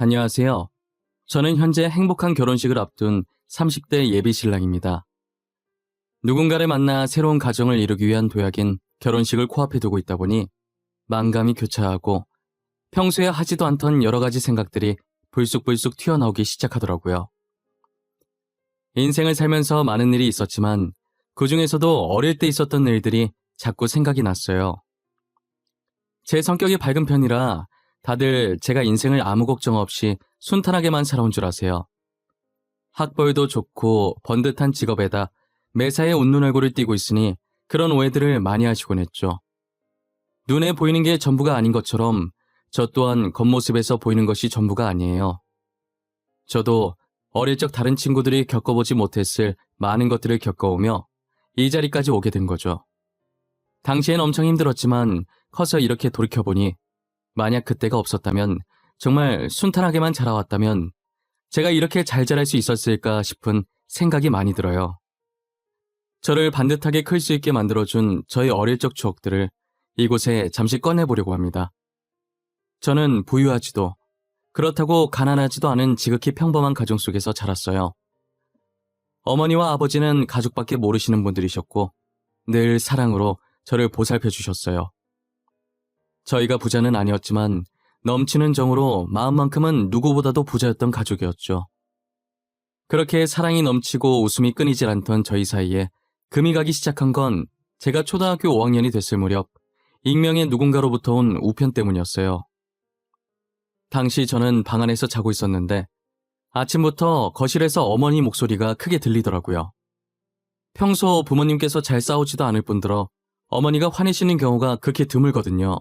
안녕하세요. 저는 현재 행복한 결혼식을 앞둔 30대 예비 신랑입니다. 누군가를 만나 새로운 가정을 이루기 위한 도약인 결혼식을 코앞에 두고 있다 보니 만감이 교차하고 평소에 하지도 않던 여러 가지 생각들이 불쑥불쑥 튀어나오기 시작하더라고요. 인생을 살면서 많은 일이 있었지만 그중에서도 어릴 때 있었던 일들이 자꾸 생각이 났어요. 제 성격이 밝은 편이라 다들 제가 인생을 아무 걱정 없이 순탄하게만 살아온 줄 아세요. 학벌도 좋고 번듯한 직업에다 매사에 웃는 얼굴을 띠고 있으니 그런 오해들을 많이 하시곤 했죠. 눈에 보이는 게 전부가 아닌 것처럼 저 또한 겉모습에서 보이는 것이 전부가 아니에요. 저도 어릴 적 다른 친구들이 겪어보지 못했을 많은 것들을 겪어오며 이 자리까지 오게 된 거죠. 당시엔 엄청 힘들었지만 커서 이렇게 돌이켜보니 만약 그때가 없었다면, 정말 순탄하게만 자라왔다면 제가 이렇게 잘 자랄 수 있었을까 싶은 생각이 많이 들어요. 저를 반듯하게 클 수 있게 만들어준 저의 어릴 적 추억들을 이곳에 잠시 꺼내보려고 합니다. 저는 부유하지도 그렇다고 가난하지도 않은 지극히 평범한 가정 속에서 자랐어요. 어머니와 아버지는 가족밖에 모르시는 분들이셨고 늘 사랑으로 저를 보살펴 주셨어요. 저희가 부자는 아니었지만 넘치는 정으로 마음만큼은 누구보다도 부자였던 가족이었죠. 그렇게 사랑이 넘치고 웃음이 끊이질 않던 저희 사이에 금이 가기 시작한 건 제가 초등학교 5학년이 됐을 무렵 익명의 누군가로부터 온 우편 때문이었어요. 당시 저는 방 안에서 자고 있었는데 아침부터 거실에서 어머니 목소리가 크게 들리더라고요. 평소 부모님께서 잘 싸우지도 않을 뿐더러 어머니가 화내시는 경우가 극히 드물거든요.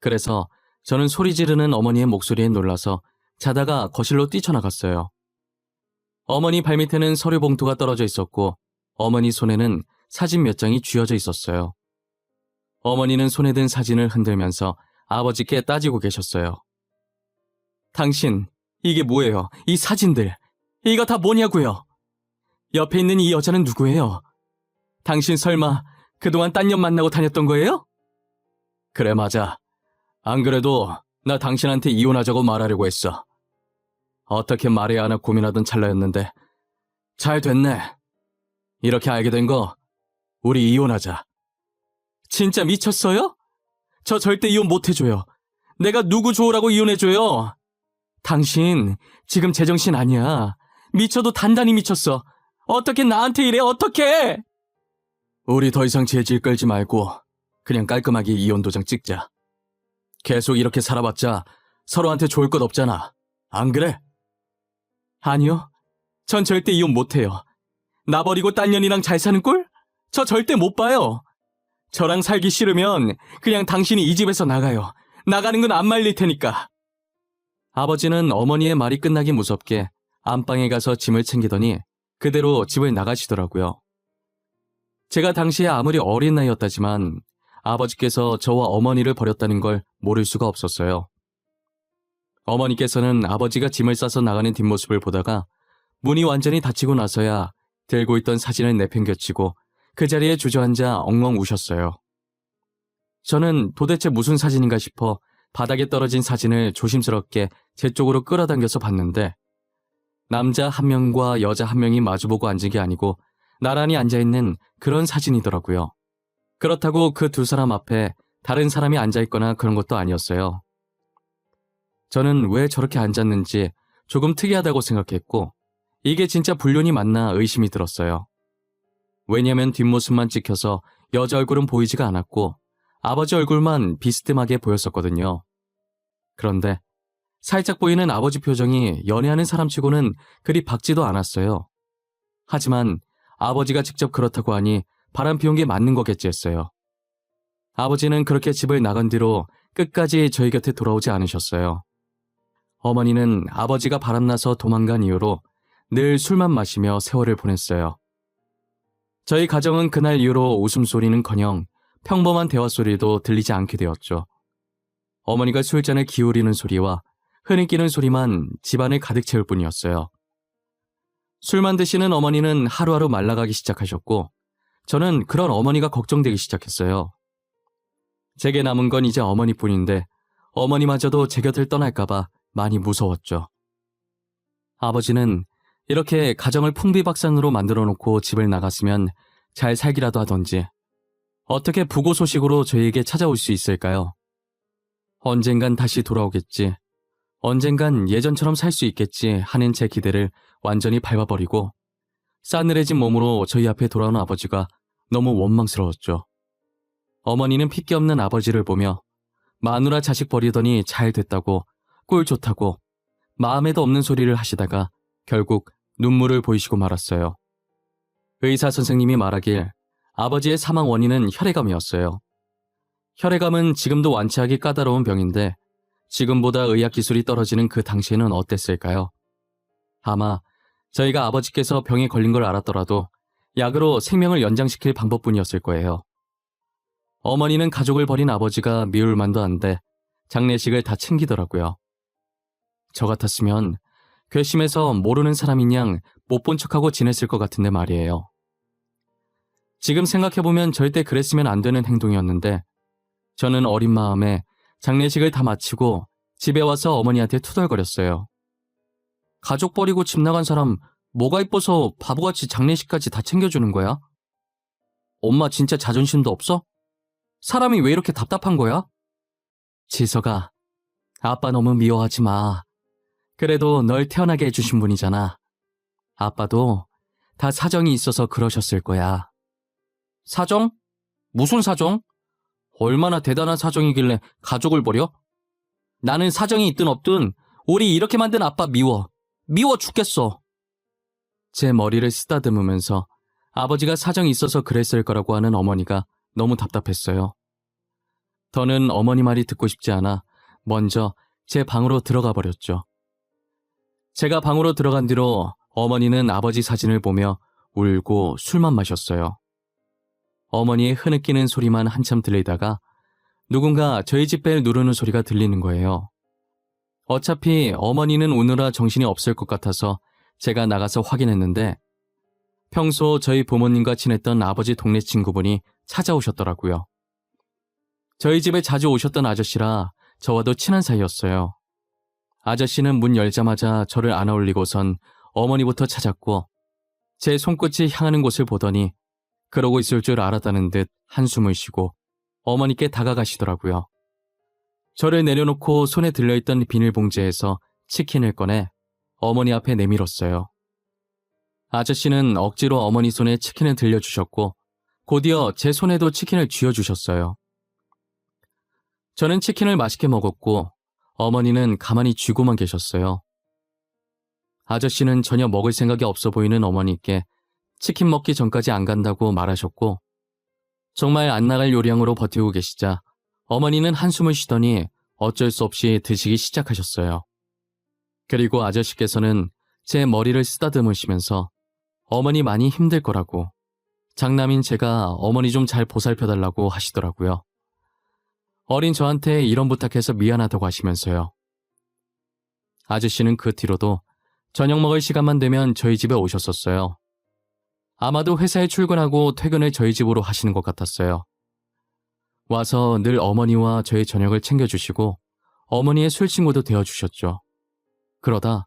그래서 저는 소리 지르는 어머니의 목소리에 놀라서 자다가 거실로 뛰쳐나갔어요. 어머니 발밑에는 서류 봉투가 떨어져 있었고 어머니 손에는 사진 몇 장이 쥐어져 있었어요. 어머니는 손에 든 사진을 흔들면서 아버지께 따지고 계셨어요. 당신, 이게 뭐예요? 이 사진들. 이거 다 뭐냐고요? 옆에 있는 이 여자는 누구예요? 당신 설마 그동안 딴 년 만나고 다녔던 거예요? 그래, 맞아. 안 그래도 나 당신한테 이혼하자고 말하려고 했어. 어떻게 말해야 하나 고민하던 찰나였는데 잘 됐네. 이렇게 알게 된 거 우리 이혼하자. 진짜 미쳤어요? 저 절대 이혼 못 해줘요. 내가 누구 좋으라고 이혼해줘요? 당신 지금 제정신 아니야. 미쳐도 단단히 미쳤어. 어떻게 나한테 이래, 어떻게? 우리 더 이상 재질 끌지 말고 그냥 깔끔하게 이혼 도장 찍자. 계속 이렇게 살아봤자 서로한테 좋을 것 없잖아. 안 그래? 아니요. 전 절대 이혼 못해요. 나 버리고 딴 년이랑 잘 사는 꼴? 저 절대 못 봐요. 저랑 살기 싫으면 그냥 당신이 이 집에서 나가요. 나가는 건 안 말릴 테니까. 아버지는 어머니의 말이 끝나기 무섭게 안방에 가서 짐을 챙기더니 그대로 집을 나가시더라고요. 제가 당시에 아무리 어린 나이였다지만 아버지께서 저와 어머니를 버렸다는 걸 모를 수가 없었어요. 어머니께서는 아버지가 짐을 싸서 나가는 뒷모습을 보다가 문이 완전히 닫히고 나서야 들고 있던 사진을 내팽개치고 그 자리에 주저앉아 엉엉 우셨어요. 저는 도대체 무슨 사진인가 싶어 바닥에 떨어진 사진을 조심스럽게 제 쪽으로 끌어당겨서 봤는데 남자 한 명과 여자 한 명이 마주보고 앉은 게 아니고 나란히 앉아있는 그런 사진이더라고요. 그렇다고 그 두 사람 앞에 다른 사람이 앉아있거나 그런 것도 아니었어요. 저는 왜 저렇게 앉았는지 조금 특이하다고 생각했고 이게 진짜 불륜이 맞나 의심이 들었어요. 왜냐면 뒷모습만 찍혀서 여자 얼굴은 보이지가 않았고 아버지 얼굴만 비스듬하게 보였었거든요. 그런데 살짝 보이는 아버지 표정이 연애하는 사람치고는 그리 밝지도 않았어요. 하지만 아버지가 직접 그렇다고 하니 바람 피운 게 맞는 거겠지 했어요. 아버지는 그렇게 집을 나간 뒤로 끝까지 저희 곁에 돌아오지 않으셨어요. 어머니는 아버지가 바람나서 도망간 이후로 늘 술만 마시며 세월을 보냈어요. 저희 가정은 그날 이후로 웃음소리는커녕 평범한 대화소리도 들리지 않게 되었죠. 어머니가 술잔을 기울이는 소리와 흐느끼는 소리만 집안을 가득 채울 뿐이었어요. 술만 드시는 어머니는 하루하루 말라가기 시작하셨고 저는 그런 어머니가 걱정되기 시작했어요. 제게 남은 건 이제 어머니뿐인데 어머니마저도 제 곁을 떠날까봐 많이 무서웠죠. 아버지는 이렇게 가정을 풍비박산으로 만들어 놓고 집을 나갔으면 잘 살기라도 하던지 어떻게 부고 소식으로 저희에게 찾아올 수 있을까요? 언젠간 다시 돌아오겠지. 언젠간 예전처럼 살 수 있겠지 하는 제 기대를 완전히 밟아버리고 싸늘해진 몸으로 저희 앞에 돌아온 아버지가 너무 원망스러웠죠. 어머니는 핏기 없는 아버지를 보며 마누라 자식 버리더니 잘 됐다고 꼴 좋다고 마음에도 없는 소리를 하시다가 결국 눈물을 보이시고 말았어요. 의사 선생님이 말하길 아버지의 사망 원인은 혈액암이었어요. 혈액암은 지금도 완치하기 까다로운 병인데 지금보다 의학 기술이 떨어지는 그 당시에는 어땠을까요? 아마 저희가 아버지께서 병에 걸린 걸 알았더라도 약으로 생명을 연장시킬 방법뿐이었을 거예요. 어머니는 가족을 버린 아버지가 미울 만도 한데 장례식을 다 챙기더라고요. 저 같았으면 괘씸해서 모르는 사람인 양 못 본 척하고 지냈을 것 같은데 말이에요. 지금 생각해보면 절대 그랬으면 안 되는 행동이었는데 저는 어린 마음에 장례식을 다 마치고 집에 와서 어머니한테 투덜거렸어요. 가족 버리고 집 나간 사람 뭐가 이뻐서 바보같이 장례식까지 다 챙겨주는 거야? 엄마 진짜 자존심도 없어? 사람이 왜 이렇게 답답한 거야? 지석아, 아빠 너무 미워하지 마. 그래도 널 태어나게 해주신 분이잖아. 아빠도 다 사정이 있어서 그러셨을 거야. 사정? 무슨 사정? 얼마나 대단한 사정이길래 가족을 버려? 나는 사정이 있든 없든 우리 이렇게 만든 아빠 미워. 미워 죽겠어. 제 머리를 쓰다듬으면서 아버지가 사정이 있어서 그랬을 거라고 하는 어머니가 너무 답답했어요. 더는 어머니 말이 듣고 싶지 않아 먼저 제 방으로 들어가 버렸죠. 제가 방으로 들어간 뒤로 어머니는 아버지 사진을 보며 울고 술만 마셨어요. 어머니의 흐느끼는 소리만 한참 들리다가 누군가 저희 집 벨 누르는 소리가 들리는 거예요. 어차피 어머니는 오느라 정신이 없을 것 같아서 제가 나가서 확인했는데 평소 저희 부모님과 친했던 아버지 동네 친구분이 찾아오셨더라고요. 저희 집에 자주 오셨던 아저씨라 저와도 친한 사이였어요. 아저씨는 문 열자마자 저를 안아 올리고선 어머니부터 찾았고 제 손끝이 향하는 곳을 보더니 그러고 있을 줄 알았다는 듯 한숨을 쉬고 어머니께 다가가시더라고요. 저를 내려놓고 손에 들려있던 비닐봉지에서 치킨을 꺼내 어머니 앞에 내밀었어요. 아저씨는 억지로 어머니 손에 치킨을 들려주셨고 곧이어 제 손에도 치킨을 쥐어주셨어요. 저는 치킨을 맛있게 먹었고 어머니는 가만히 쥐고만 계셨어요. 아저씨는 전혀 먹을 생각이 없어 보이는 어머니께 치킨 먹기 전까지 안 간다고 말하셨고 정말 안 나갈 요량으로 버티고 계시자 어머니는 한숨을 쉬더니 어쩔 수 없이 드시기 시작하셨어요. 그리고 아저씨께서는 제 머리를 쓰다듬으시면서 어머니 많이 힘들 거라고 장남인 제가 어머니 좀 잘 보살펴달라고 하시더라고요. 어린 저한테 이런 부탁해서 미안하다고 하시면서요. 아저씨는 그 뒤로도 저녁 먹을 시간만 되면 저희 집에 오셨었어요. 아마도 회사에 출근하고 퇴근을 저희 집으로 하시는 것 같았어요. 와서 늘 어머니와 저의 저녁을 챙겨주시고 어머니의 술친구도 되어주셨죠. 그러다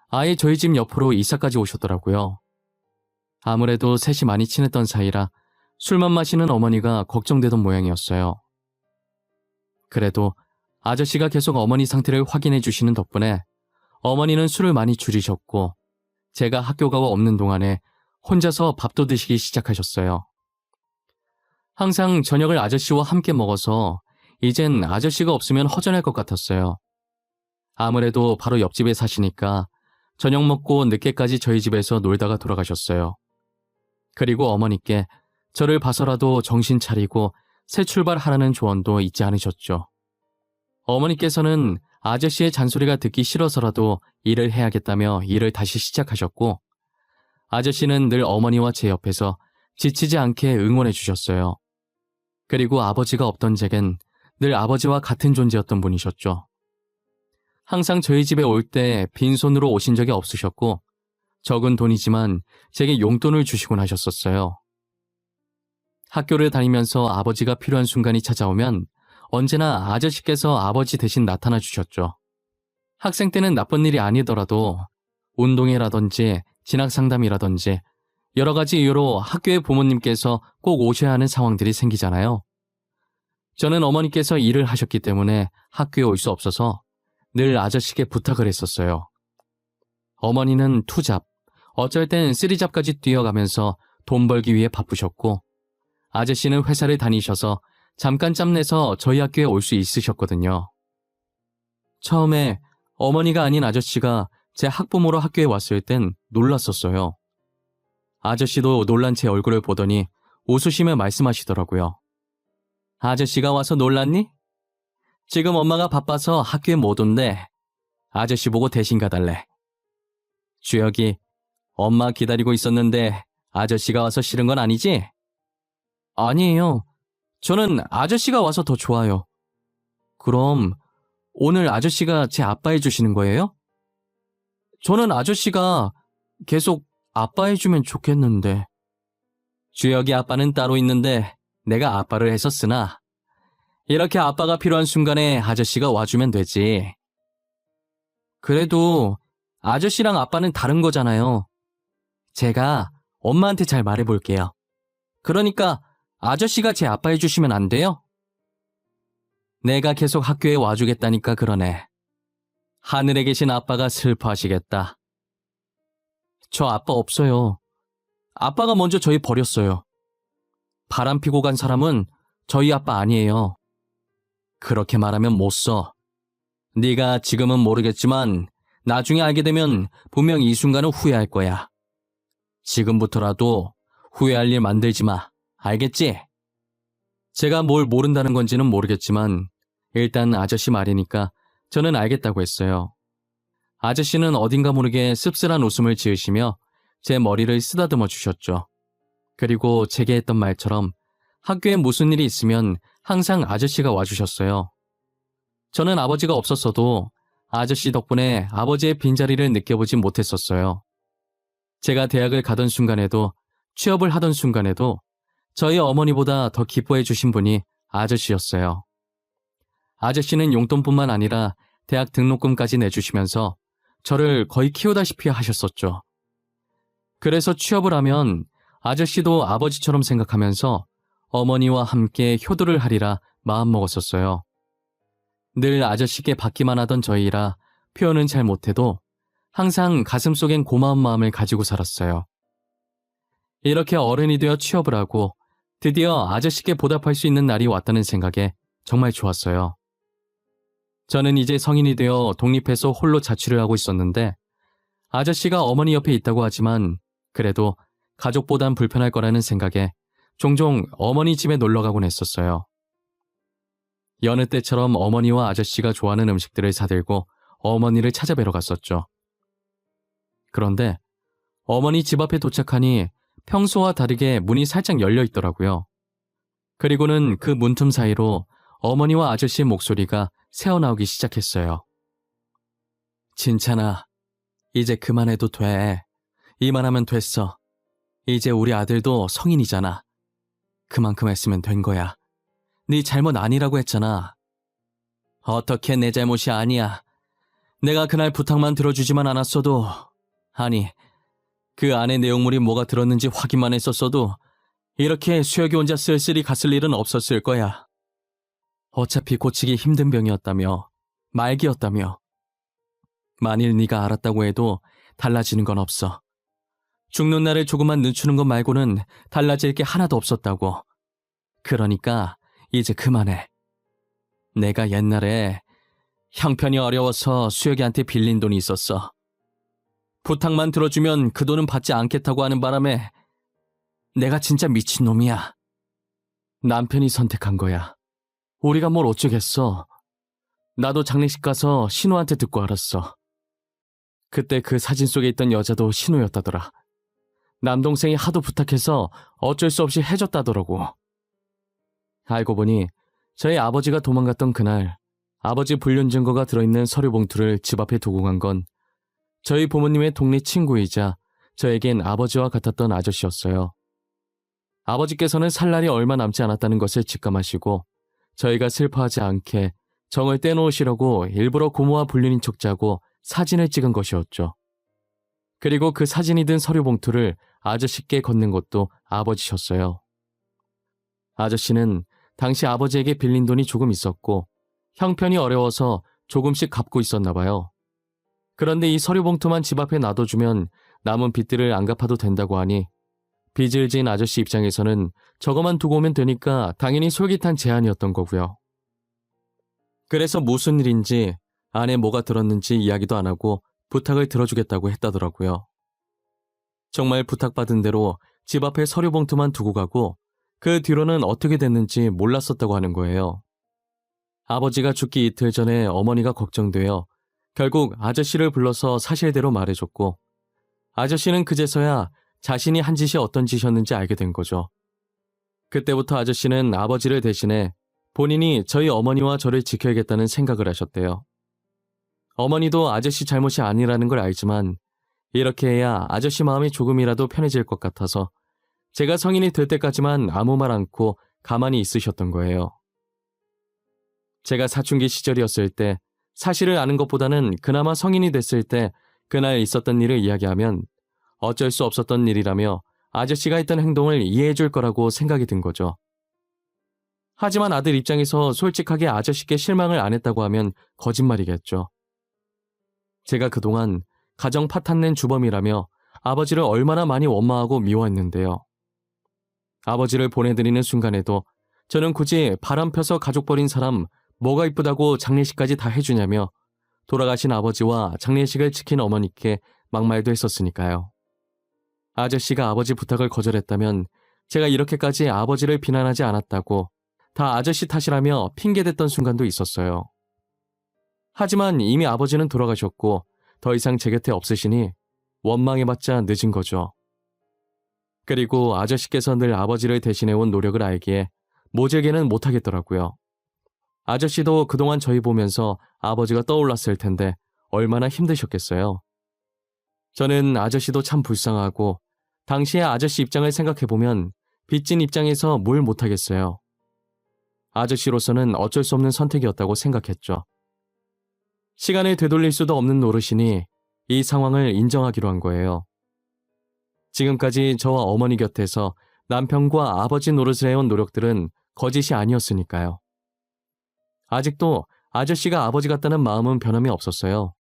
아예 저희 집 옆으로 이사까지 오셨더라고요. 아무래도 셋이 많이 친했던 사이라 술만 마시는 어머니가 걱정되던 모양이었어요. 그래도 아저씨가 계속 어머니 상태를 확인해 주시는 덕분에 어머니는 술을 많이 줄이셨고 제가 학교 가고 없는 동안에 혼자서 밥도 드시기 시작하셨어요. 항상 저녁을 아저씨와 함께 먹어서 이젠 아저씨가 없으면 허전할 것 같았어요. 아무래도 바로 옆집에 사시니까 저녁 먹고 늦게까지 저희 집에서 놀다가 돌아가셨어요. 그리고 어머니께 저를 봐서라도 정신 차리고 새 출발하라는 조언도 잊지 않으셨죠. 어머니께서는 아저씨의 잔소리가 듣기 싫어서라도 일을 해야겠다며 일을 다시 시작하셨고 아저씨는 늘 어머니와 제 옆에서 지치지 않게 응원해 주셨어요. 그리고 아버지가 없던 제겐 늘 아버지와 같은 존재였던 분이셨죠. 항상 저희 집에 올 때 빈손으로 오신 적이 없으셨고 적은 돈이지만 제게 용돈을 주시곤 하셨었어요. 학교를 다니면서 아버지가 필요한 순간이 찾아오면 언제나 아저씨께서 아버지 대신 나타나 주셨죠. 학생 때는 나쁜 일이 아니더라도 운동회라든지 진학상담이라든지 여러 가지 이유로 학교에 부모님께서 꼭 오셔야 하는 상황들이 생기잖아요. 저는 어머니께서 일을 하셨기 때문에 학교에 올 수 없어서 늘 아저씨께 부탁을 했었어요. 어머니는 투잡, 어쩔 땐 쓰리잡까지 뛰어가면서 돈 벌기 위해 바쁘셨고, 아저씨는 회사를 다니셔서 잠깐 짬내서 저희 학교에 올 수 있으셨거든요. 처음에 어머니가 아닌 아저씨가 제 학부모로 학교에 왔을 땐 놀랐었어요. 아저씨도 놀란 제 얼굴을 보더니 웃으시며 말씀하시더라고요. 아저씨가 와서 놀랐니? 지금 엄마가 바빠서 학교에 못 온대. 아저씨 보고 대신 가달래. 주혁이, 엄마 기다리고 있었는데 아저씨가 와서 싫은 건 아니지? 아니에요. 저는 아저씨가 와서 더 좋아요. 그럼 오늘 아저씨가 제 아빠 해주시는 거예요? 저는 아저씨가 계속 아빠 해주면 좋겠는데. 주혁이 아빠는 따로 있는데 내가 아빠를 했었으나 이렇게 아빠가 필요한 순간에 아저씨가 와주면 되지. 그래도 아저씨랑 아빠는 다른 거잖아요. 제가 엄마한테 잘 말해볼게요. 그러니까 아저씨가 제 아빠 해주시면 안 돼요? 내가 계속 학교에 와주겠다니까 그러네. 하늘에 계신 아빠가 슬퍼하시겠다. 저 아빠 없어요. 아빠가 먼저 저희 버렸어요. 바람 피고 간 사람은 저희 아빠 아니에요. 그렇게 말하면 못 써. 네가 지금은 모르겠지만 나중에 알게 되면 분명 이 순간은 후회할 거야. 지금부터라도 후회할 일 만들지 마. 알겠지? 제가 뭘 모른다는 건지는 모르겠지만 일단 아저씨 말이니까 저는 알겠다고 했어요. 아저씨는 어딘가 모르게 씁쓸한 웃음을 지으시며 제 머리를 쓰다듬어 주셨죠. 그리고 제게 했던 말처럼 학교에 무슨 일이 있으면 항상 아저씨가 와주셨어요. 저는 아버지가 없었어도 아저씨 덕분에 아버지의 빈자리를 느껴보지 못했었어요. 제가 대학을 가던 순간에도 취업을 하던 순간에도 저희 어머니보다 더 기뻐해 주신 분이 아저씨였어요. 아저씨는 용돈뿐만 아니라 대학 등록금까지 내주시면서 저를 거의 키우다시피 하셨었죠. 그래서 취업을 하면 아저씨도 아버지처럼 생각하면서 어머니와 함께 효도를 하리라 마음먹었었어요. 늘 아저씨께 받기만 하던 저희라 표현은 잘 못해도 항상 가슴속엔 고마운 마음을 가지고 살았어요. 이렇게 어른이 되어 취업을 하고 드디어 아저씨께 보답할 수 있는 날이 왔다는 생각에 정말 좋았어요. 저는 이제 성인이 되어 독립해서 홀로 자취를 하고 있었는데 아저씨가 어머니 옆에 있다고 하지만 그래도 가족보단 불편할 거라는 생각에 종종 어머니 집에 놀러 가곤 했었어요. 여느 때처럼 어머니와 아저씨가 좋아하는 음식들을 사들고 어머니를 찾아뵈러 갔었죠. 그런데 어머니 집 앞에 도착하니 평소와 다르게 문이 살짝 열려 있더라고요. 그리고는 그 문틈 사이로 어머니와 아저씨의 목소리가 새어나오기 시작했어요. 진찬아, 이제 그만해도 돼. 이만하면 됐어. 이제 우리 아들도 성인이잖아. 그만큼 했으면 된 거야. 네 잘못 아니라고 했잖아. 어떻게 내 잘못이 아니야. 내가 그날 부탁만 들어주지만 않았어도, 아니, 그 안에 내용물이 뭐가 들었는지 확인만 했었어도 이렇게 수혁이 혼자 쓸쓸히 갔을 일은 없었을 거야. 어차피 고치기 힘든 병이었다며, 말기였다며. 만일 네가 알았다고 해도 달라지는 건 없어. 죽는 날을 조금만 늦추는 것 말고는 달라질 게 하나도 없었다고. 그러니까 이제 그만해. 내가 옛날에 형편이 어려워서 수혁이한테 빌린 돈이 있었어. 부탁만 들어주면 그 돈은 받지 않겠다고 하는 바람에 내가 진짜 미친놈이야. 남편이 선택한 거야. 우리가 뭘 어쩌겠어. 나도 장례식 가서 신우한테 듣고 알았어. 그때 그 사진 속에 있던 여자도 신우였다더라. 남동생이 하도 부탁해서 어쩔 수 없이 해줬다더라고. 알고 보니 저희 아버지가 도망갔던 그날 아버지 불륜 증거가 들어있는 서류 봉투를 집 앞에 두고 간 건 저희 부모님의 동네 친구이자 저에겐 아버지와 같았던 아저씨였어요. 아버지께서는 살 날이 얼마 남지 않았다는 것을 직감하시고 저희가 슬퍼하지 않게 정을 떼놓으시려고 일부러 고모와 불륜인 척 짜고 사진을 찍은 것이었죠. 그리고 그 사진이 든 서류 봉투를 아저씨께 건넨 것도 아버지셨어요. 아저씨는 당시 아버지에게 빌린 돈이 조금 있었고 형편이 어려워서 조금씩 갚고 있었나 봐요. 그런데 이 서류 봉투만 집 앞에 놔둬주면 남은 빚들을 안 갚아도 된다고 하니 빚을 지은 아저씨 입장에서는 저거만 두고 오면 되니까 당연히 솔깃한 제안이었던 거고요. 그래서 무슨 일인지 안에 뭐가 들었는지 이야기도 안 하고 부탁을 들어주겠다고 했다더라고요. 정말 부탁받은 대로 집 앞에 서류 봉투만 두고 가고 그 뒤로는 어떻게 됐는지 몰랐었다고 하는 거예요. 아버지가 죽기 이틀 전에 어머니가 걱정되어 결국 아저씨를 불러서 사실대로 말해줬고 아저씨는 그제서야 자신이 한 짓이 어떤 짓이었는지 알게 된 거죠. 그때부터 아저씨는 아버지를 대신해 본인이 저희 어머니와 저를 지켜야겠다는 생각을 하셨대요. 어머니도 아저씨 잘못이 아니라는 걸 알지만 이렇게 해야 아저씨 마음이 조금이라도 편해질 것 같아서 제가 성인이 될 때까지만 아무 말 않고 가만히 있으셨던 거예요. 제가 사춘기 시절이었을 때 사실을 아는 것보다는 그나마 성인이 됐을 때 그날 있었던 일을 이야기하면 어쩔 수 없었던 일이라며 아저씨가 했던 행동을 이해해 줄 거라고 생각이 든 거죠. 하지만 아들 입장에서 솔직하게 아저씨께 실망을 안 했다고 하면 거짓말이겠죠. 제가 그동안 가정 파탄낸 주범이라며 아버지를 얼마나 많이 원망하고 미워했는데요. 아버지를 보내드리는 순간에도 저는 굳이 바람 펴서 가족 버린 사람 뭐가 이쁘다고 장례식까지 다 해주냐며 돌아가신 아버지와 장례식을 지킨 어머니께 막말도 했었으니까요. 아저씨가 아버지 부탁을 거절했다면 제가 이렇게까지 아버지를 비난하지 않았다고 다 아저씨 탓이라며 핑계댔던 순간도 있었어요. 하지만 이미 아버지는 돌아가셨고 더 이상 제 곁에 없으시니 원망해봤자 늦은 거죠. 그리고 아저씨께서 늘 아버지를 대신해온 노력을 알기에 모질게는 못하겠더라고요. 아저씨도 그동안 저희 보면서 아버지가 떠올랐을 텐데 얼마나 힘드셨겠어요. 저는 아저씨도 참 불쌍하고 당시의 아저씨 입장을 생각해보면 빚진 입장에서 뭘 못하겠어요. 아저씨로서는 어쩔 수 없는 선택이었다고 생각했죠. 시간을 되돌릴 수도 없는 노릇이니 이 상황을 인정하기로 한 거예요. 지금까지 저와 어머니 곁에서 남편과 아버지 노릇을 해온 노력들은 거짓이 아니었으니까요. 아직도 아저씨가 아버지 같다는 마음은 변함이 없었어요.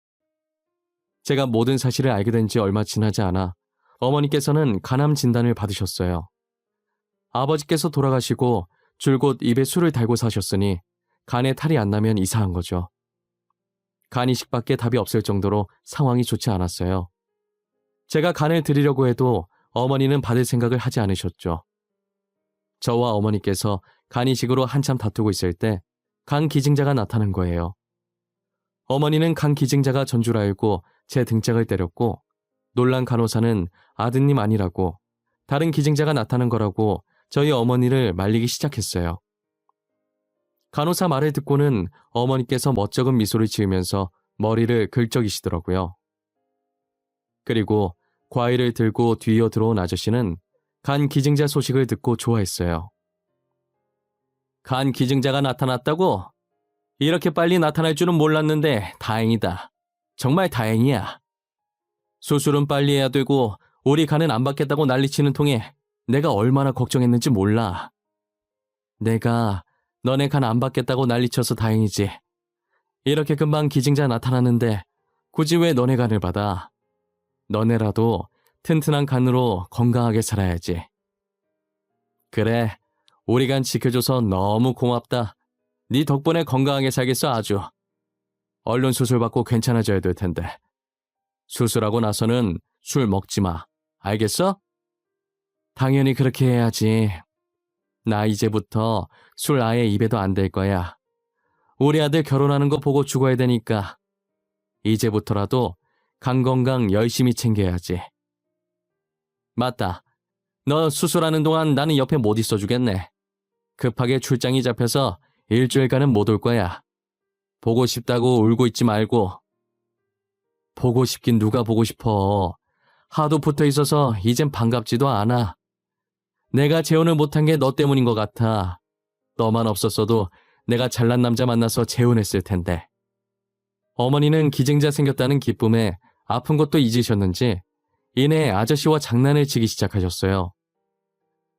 제가 모든 사실을 알게 된 지 얼마 지나지 않아 어머니께서는 간암 진단을 받으셨어요. 아버지께서 돌아가시고 줄곧 입에 술을 달고 사셨으니 간에 탈이 안 나면 이상한 거죠. 간 이식밖에 답이 없을 정도로 상황이 좋지 않았어요. 제가 간을 드리려고 해도 어머니는 받을 생각을 하지 않으셨죠. 저와 어머니께서 간 이식으로 한참 다투고 있을 때 간 기증자가 나타난 거예요. 어머니는 간 기증자가 전 줄 알고 제 등짝을 때렸고 놀란 간호사는 아드님 아니라고 다른 기증자가 나타난 거라고 저희 어머니를 말리기 시작했어요. 간호사 말을 듣고는 어머니께서 멋쩍은 미소를 지으면서 머리를 긁적이시더라고요. 그리고 과일을 들고 뒤이어 들어온 아저씨는 간 기증자 소식을 듣고 좋아했어요. 간 기증자가 나타났다고? 이렇게 빨리 나타날 줄은 몰랐는데 다행이다. 정말 다행이야. 수술은 빨리 해야 되고 우리 간은 안 받겠다고 난리치는 통에 내가 얼마나 걱정했는지 몰라. 내가 너네 간 안 받겠다고 난리쳐서 다행이지. 이렇게 금방 기증자 나타났는데 굳이 왜 너네 간을 받아? 너네라도 튼튼한 간으로 건강하게 살아야지. 그래, 우리 간 지켜줘서 너무 고맙다. 네 덕분에 건강하게 살겠어 아주. 얼른 수술받고 괜찮아져야 될 텐데. 수술하고 나서는 술 먹지 마. 알겠어? 당연히 그렇게 해야지. 나 이제부터 술 아예 입에도 안 댈 거야. 우리 아들 결혼하는 거 보고 죽어야 되니까. 이제부터라도 간 건강 열심히 챙겨야지. 맞다. 너 수술하는 동안 나는 옆에 못 있어주겠네. 급하게 출장이 잡혀서 일주일간은 못 올 거야. 보고 싶다고 울고 있지 말고. 보고 싶긴 누가 보고 싶어. 하도 붙어 있어서 이젠 반갑지도 않아. 내가 재혼을 못한 게 너 때문인 것 같아. 너만 없었어도 내가 잘난 남자 만나서 재혼했을 텐데. 어머니는 기증자 생겼다는 기쁨에 아픈 것도 잊으셨는지 이내 아저씨와 장난을 치기 시작하셨어요.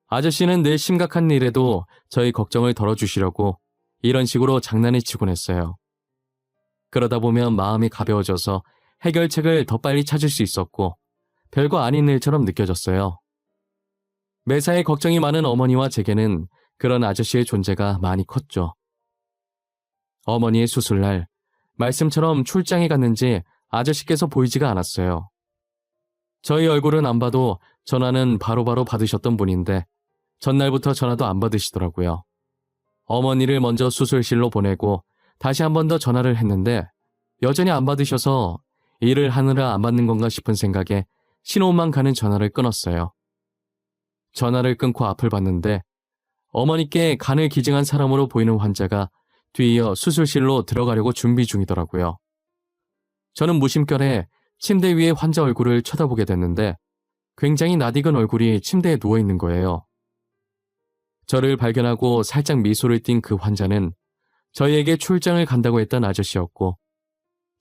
아저씨는 늘 심각한 일에도 저희 걱정을 덜어주시려고 이런 식으로 장난을 치곤 했어요. 그러다 보면 마음이 가벼워져서 해결책을 더 빨리 찾을 수 있었고 별거 아닌 일처럼 느껴졌어요. 매사에 걱정이 많은 어머니와 제게는 그런 아저씨의 존재가 많이 컸죠. 어머니의 수술날 말씀처럼 출장에 갔는지 아저씨께서 보이지가 않았어요. 저희 얼굴은 안 봐도 전화는 바로바로 받으셨던 분인데 전날부터 전화도 안 받으시더라고요. 어머니를 먼저 수술실로 보내고 다시 한 번 더 전화를 했는데 여전히 안 받으셔서 일을 하느라 안 받는 건가 싶은 생각에 신호음만 가는 전화를 끊었어요. 전화를 끊고 앞을 봤는데 어머니께 간을 기증한 사람으로 보이는 환자가 뒤이어 수술실로 들어가려고 준비 중이더라고요. 저는 무심결에 침대 위에 환자 얼굴을 쳐다보게 됐는데 굉장히 낯익은 얼굴이 침대에 누워있는 거예요. 저를 발견하고 살짝 미소를 띈 그 환자는 저희에게 출장을 간다고 했던 아저씨였고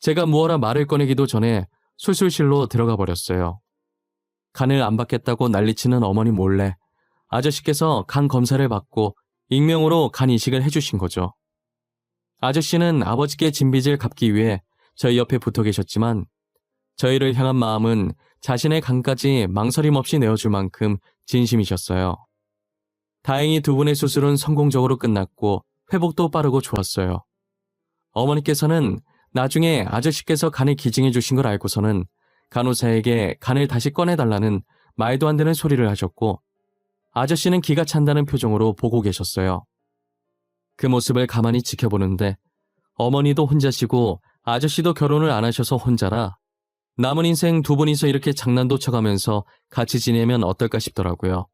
제가 무어라 말을 꺼내기도 전에 수술실로 들어가 버렸어요. 간을 안 받겠다고 난리치는 어머니 몰래 아저씨께서 간 검사를 받고 익명으로 간 이식을 해주신 거죠. 아저씨는 아버지께 진 빚을 갚기 위해 저희 옆에 붙어 계셨지만 저희를 향한 마음은 자신의 간까지 망설임 없이 내어줄 만큼 진심이셨어요. 다행히 두 분의 수술은 성공적으로 끝났고 회복도 빠르고 좋았어요. 어머니께서는 나중에 아저씨께서 간을 기증해 주신 걸 알고서는 간호사에게 간을 다시 꺼내달라는 말도 안 되는 소리를 하셨고 아저씨는 기가 찬다는 표정으로 보고 계셨어요. 그 모습을 가만히 지켜보는데 어머니도 혼자시고 아저씨도 결혼을 안 하셔서 혼자라 남은 인생 두 분이서 이렇게 장난도 쳐가면서 같이 지내면 어떨까 싶더라고요.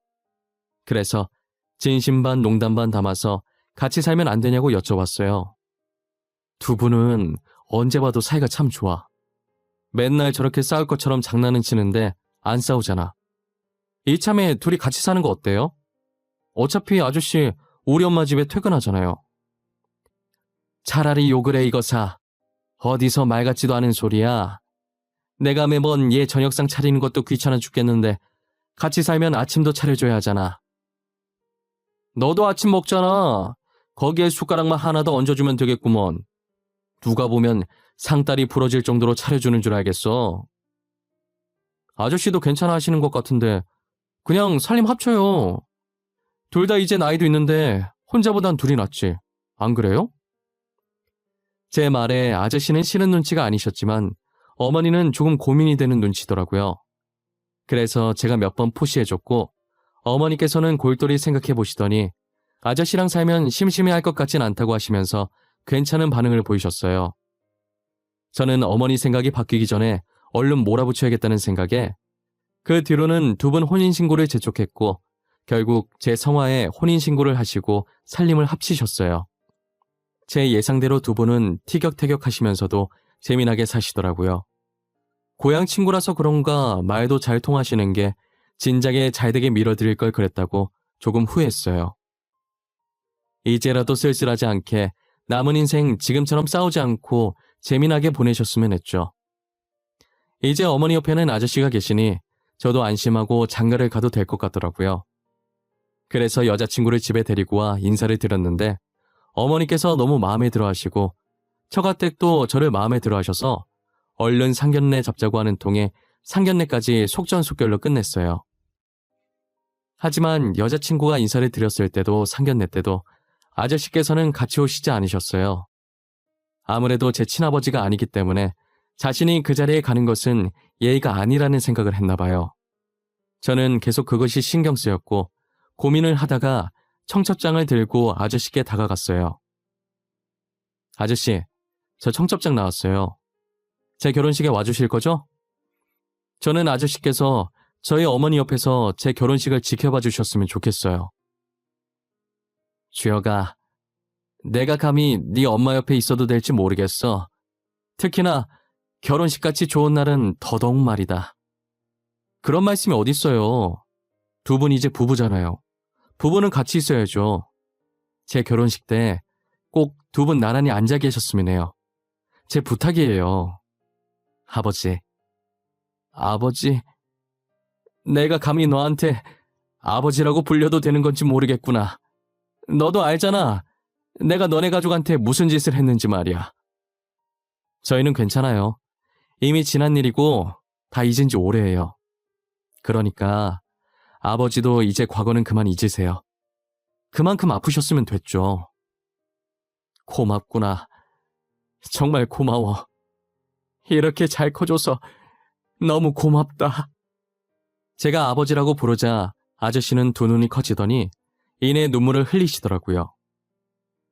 그래서 진심 반 농담 반 담아서 같이 살면 안 되냐고 여쭤봤어요. 두 분은 언제 봐도 사이가 참 좋아. 맨날 저렇게 싸울 것처럼 장난은 치는데 안 싸우잖아. 이참에 둘이 같이 사는 거 어때요? 어차피 아저씨 우리 엄마 집에 퇴근하잖아요. 차라리 욕을 해 이거사. 어디서 말 같지도 않은 소리야. 내가 매번 얘 저녁상 차리는 것도 귀찮아 죽겠는데 같이 살면 아침도 차려줘야 하잖아. 너도 아침 먹잖아. 거기에 숟가락만 하나 더 얹어주면 되겠구먼. 누가 보면 상다리 부러질 정도로 차려주는 줄 알겠어. 아저씨도 괜찮아 하시는 것 같은데 그냥 살림 합쳐요. 둘 다 이제 나이도 있는데 혼자보단 둘이 낫지. 안 그래요? 제 말에 아저씨는 싫은 눈치가 아니셨지만 어머니는 조금 고민이 되는 눈치더라고요. 그래서 제가 몇 번 푸시해줬고 어머니께서는 골똘히 생각해 보시더니 아저씨랑 살면 심심해할 것 같진 않다고 하시면서 괜찮은 반응을 보이셨어요. 저는 어머니 생각이 바뀌기 전에 얼른 몰아붙여야겠다는 생각에 그 뒤로는 두 분 혼인신고를 재촉했고 결국 제 성화에 혼인신고를 하시고 살림을 합치셨어요. 제 예상대로 두 분은 티격태격하시면서도 재미나게 사시더라고요. 고향 친구라서 그런가 말도 잘 통하시는 게 진작에 잘되게 밀어드릴 걸 그랬다고 조금 후회했어요. 이제라도 쓸쓸하지 않게 남은 인생 지금처럼 싸우지 않고 재미나게 보내셨으면 했죠. 이제 어머니 옆에는 아저씨가 계시니 저도 안심하고 장가를 가도 될 것 같더라고요. 그래서 여자친구를 집에 데리고 와 인사를 드렸는데 어머니께서 너무 마음에 들어 하시고 처가댁도 저를 마음에 들어 하셔서 얼른 상견례 잡자고 하는 통에 상견례까지 속전속결로 끝냈어요. 하지만 여자친구가 인사를 드렸을 때도 상견례 때도 아저씨께서는 같이 오시지 않으셨어요. 아무래도 제 친아버지가 아니기 때문에 자신이 그 자리에 가는 것은 예의가 아니라는 생각을 했나 봐요. 저는 계속 그것이 신경 쓰였고 고민을 하다가 청첩장을 들고 아저씨께 다가갔어요. 아저씨, 저 청첩장 나왔어요. 제 결혼식에 와주실 거죠? 저는 아저씨께서 저희 어머니 옆에서 제 결혼식을 지켜봐 주셨으면 좋겠어요. 주여가, 내가 감히 네 엄마 옆에 있어도 될지 모르겠어. 특히나 결혼식같이 좋은 날은 더더욱 말이다. 그런 말씀이 어딨어요. 두 분 이제 부부잖아요. 부부는 같이 있어야죠. 제 결혼식 때 꼭 두 분 나란히 앉아 계셨으면 해요. 제 부탁이에요. 아버지. 아버지. 내가 감히 너한테 아버지라고 불려도 되는 건지 모르겠구나. 너도 알잖아. 내가 너네 가족한테 무슨 짓을 했는지 말이야. 저희는 괜찮아요. 이미 지난 일이고 다 잊은 지 오래예요. 그러니까 아버지도 이제 과거는 그만 잊으세요. 그만큼 아프셨으면 됐죠. 고맙구나. 정말 고마워. 이렇게 잘 커줘서 너무 고맙다. 제가 아버지라고 부르자 아저씨는 두 눈이 커지더니 이내 눈물을 흘리시더라고요.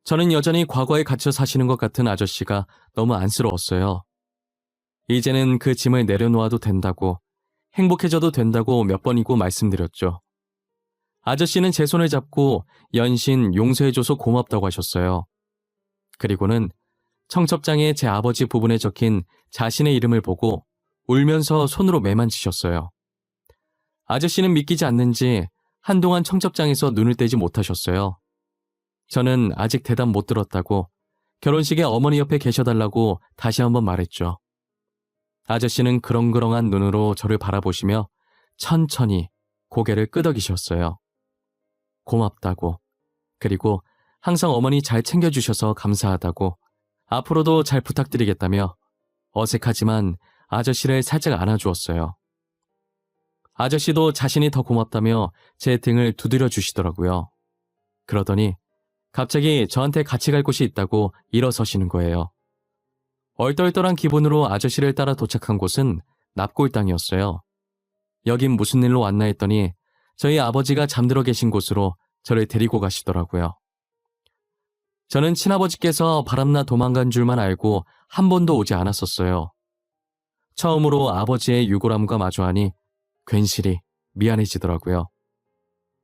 저는 여전히 과거에 갇혀 사시는 것 같은 아저씨가 너무 안쓰러웠어요. 이제는 그 짐을 내려놓아도 된다고, 행복해져도 된다고 몇 번이고 말씀드렸죠. 아저씨는 제 손을 잡고 연신 용서해줘서 고맙다고 하셨어요. 그리고는 청첩장에 제 아버지 부분에 적힌 자신의 이름을 보고 울면서 손으로 매만지셨어요. 아저씨는 믿기지 않는지 한동안 청첩장에서 눈을 떼지 못하셨어요. 저는 아직 대답 못 들었다고 결혼식에 어머니 옆에 계셔달라고 다시 한번 말했죠. 아저씨는 그렁그렁한 눈으로 저를 바라보시며 천천히 고개를 끄덕이셨어요. 고맙다고, 그리고 항상 어머니 잘 챙겨주셔서 감사하다고, 앞으로도 잘 부탁드리겠다며 어색하지만 아저씨를 살짝 안아주었어요. 아저씨도 자신이 더 고맙다며 제 등을 두드려 주시더라고요. 그러더니 갑자기 저한테 같이 갈 곳이 있다고 일어서시는 거예요. 얼떨떨한 기분으로 아저씨를 따라 도착한 곳은 납골 땅이었어요. 여긴 무슨 일로 왔나 했더니 저희 아버지가 잠들어 계신 곳으로 저를 데리고 가시더라고요. 저는 친아버지께서 바람나 도망간 줄만 알고 한 번도 오지 않았었어요. 처음으로 아버지의 유골함과 마주하니 괜시리 미안해지더라고요.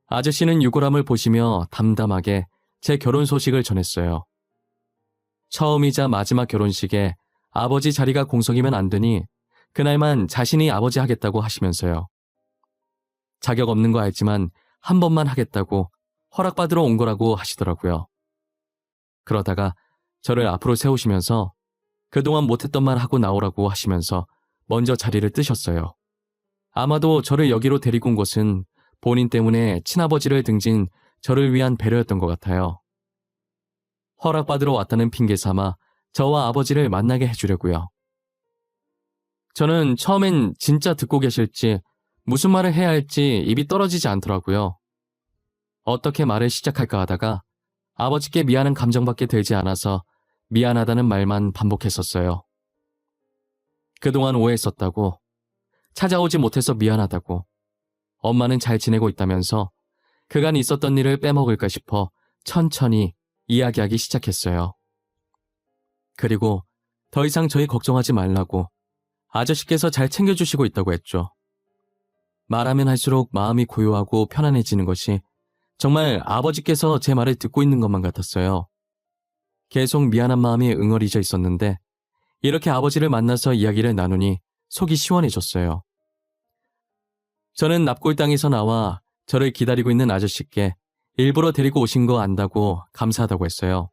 아저씨는 유골함을 보시며 담담하게 제 결혼 소식을 전했어요. 처음이자 마지막 결혼식에 아버지 자리가 공석이면 안 되니 그날만 자신이 아버지 하겠다고 하시면서요. 자격 없는 거 알지만 한 번만 하겠다고 허락받으러 온 거라고 하시더라고요. 그러다가 저를 앞으로 세우시면서 그동안 못했던 말 하고 나오라고 하시면서 먼저 자리를 뜨셨어요. 아마도 저를 여기로 데리고 온 것은 본인 때문에 친아버지를 등진 저를 위한 배려였던 것 같아요. 허락받으러 왔다는 핑계 삼아 저와 아버지를 만나게 해주려고요. 저는 처음엔 진짜 듣고 계실지 무슨 말을 해야 할지 입이 떨어지지 않더라고요. 어떻게 말을 시작할까 하다가 아버지께 미안한 감정밖에 들지 않아서 미안하다는 말만 반복했었어요. 그동안 오해했었다고, 찾아오지 못해서 미안하다고, 엄마는 잘 지내고 있다면서 그간 있었던 일을 빼먹을까 싶어 천천히 이야기하기 시작했어요. 그리고 더 이상 저희 걱정하지 말라고 아저씨께서 잘 챙겨주시고 있다고 했죠. 말하면 할수록 마음이 고요하고 편안해지는 것이 정말 아버지께서 제 말을 듣고 있는 것만 같았어요. 계속 미안한 마음이 응어리져 있었는데 이렇게 아버지를 만나서 이야기를 나누니 속이 시원해졌어요. 저는 납골 땅에서 나와 저를 기다리고 있는 아저씨께 일부러 데리고 오신 거 안다고 감사하다고 했어요.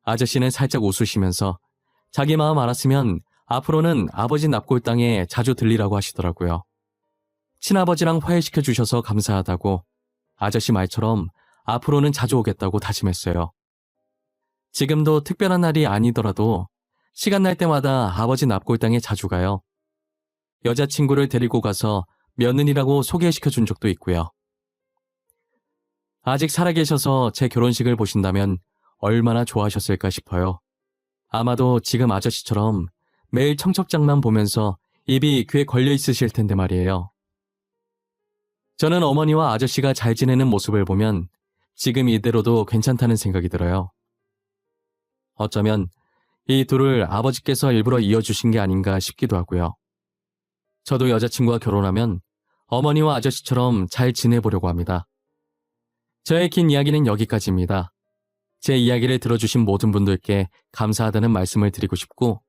아저씨는 살짝 웃으시면서 자기 마음 알았으면 앞으로는 아버지 납골 땅에 자주 들리라고 하시더라고요. 친아버지랑 화해시켜 주셔서 감사하다고, 아저씨 말처럼 앞으로는 자주 오겠다고 다짐했어요. 지금도 특별한 날이 아니더라도 시간 날 때마다 아버지 납골 땅에 자주 가요. 여자친구를 데리고 가서 며느리라고 소개시켜 준 적도 있고요. 아직 살아계셔서 제 결혼식을 보신다면 얼마나 좋아하셨을까 싶어요. 아마도 지금 아저씨처럼 매일 청첩장만 보면서 입이 귀에 걸려 있으실 텐데 말이에요. 저는 어머니와 아저씨가 잘 지내는 모습을 보면 지금 이대로도 괜찮다는 생각이 들어요. 어쩌면 이 둘을 아버지께서 일부러 이어주신 게 아닌가 싶기도 하고요. 저도 여자친구와 결혼하면 어머니와 아저씨처럼 잘 지내보려고 합니다. 저의 긴 이야기는 여기까지입니다. 제 이야기를 들어주신 모든 분들께 감사하다는 말씀을 드리고 싶고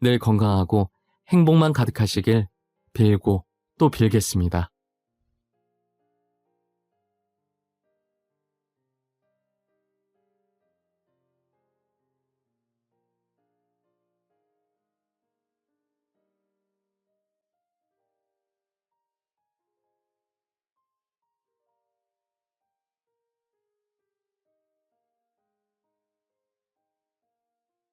늘 건강하고 행복만 가득하시길 빌고 또 빌겠습니다.